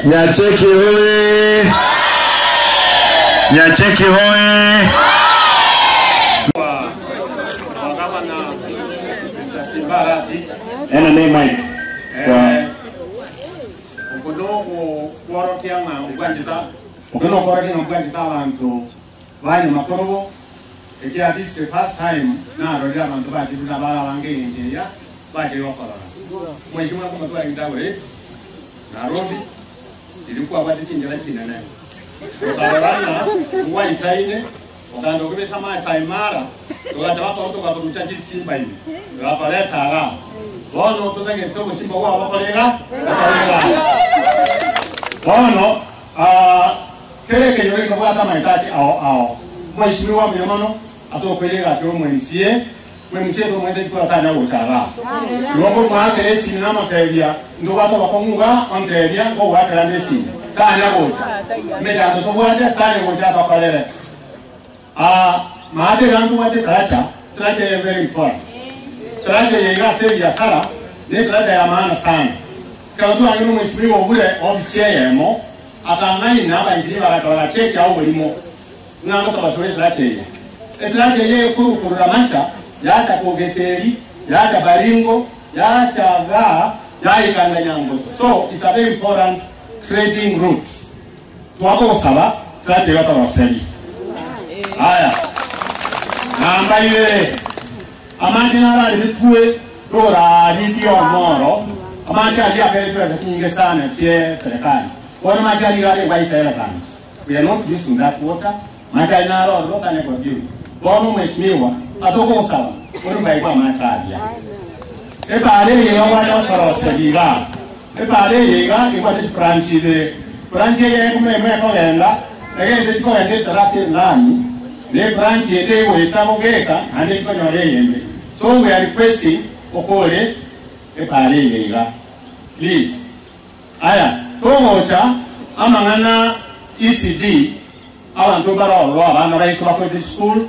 Nyacheki hoye. Nyacheki hoye. Ena ne mic. Ukudogo kworokia na ugandita. Ukudogo kworokia na ugandita abantu bani makorobo. Ekia this the first time na roja abantu bati bala wange njeya bati yokola. Mheshimiwa kwa mtu aindawe Nairobi ilikuwa bati kinjala kinene. Ukawana ngwa isaine ukando kubesa ma saimara tukata watu kwa kurusha Simba hivi. Tukapeleka ala. Bono tutenge togo Simba wa wakolega. Bono keleke yori kwa hata mahitaji ao. Mheshimiwa mnyamano asokolega sio mwenzie to mwende kwa tanya utara. Ndio kwa esi na makabia ndio watu wakonga ongelia kwa wakala nesi. Tanya wote. Meja ndo wote tanya wote hapa pale. Maade yangu wote kaacha traje very important. Traje yega seri ya sala ni traje ya maana sana. Kama tu angu mheshimiwa ule ofisiemo akangai na baingili bakatola cheki au mulimo. Nanga tabasore traje. Traje yeye kururamasha yata kogeteri yata baringo yata ga yaikanga nyango. So it's a very important trading routes. Tuwako saba traje yata waseli. Haya. Namba ile amajina la litue dora lidio moro amacha alia pesa kinge sana tie serikali. Wana majani wale waita elephants. We are not using that water. Majana ro loka ne kwa biu. Bono mheshimiwa atoko sawa. Wana baiba machalia. Pale yega wale toroseliga. Pale yega iwa de branch ye kumeme ko yenda. Ege de ko yende tarate nani. The branch yede wetagogeka ande ko nyore yembe. So we are requesting okole pale yega. Please. Aya, togocha amangana ECD abantu barolo abana bayikwa ku school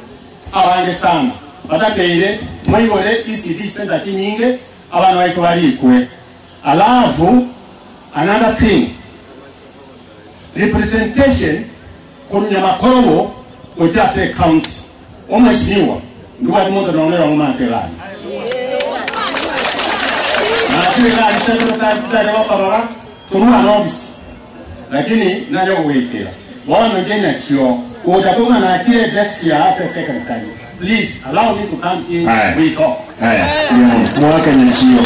abange sana. Batakeire mwigole ECD center kinyinge abana bayikwa barikwe. Alafu another thing. Representation kunya makorobo koja se county. Omeshiniwa ndio watu moto naonea wa makelani. Na kile kali secretary wa parora tunua nobis. Lakini nayo kuwekea. Bwana ngene sio utakuwa na kile desk ya afya secretary. Please allow me to come in. We talk. Haya. Mwaka ni sio.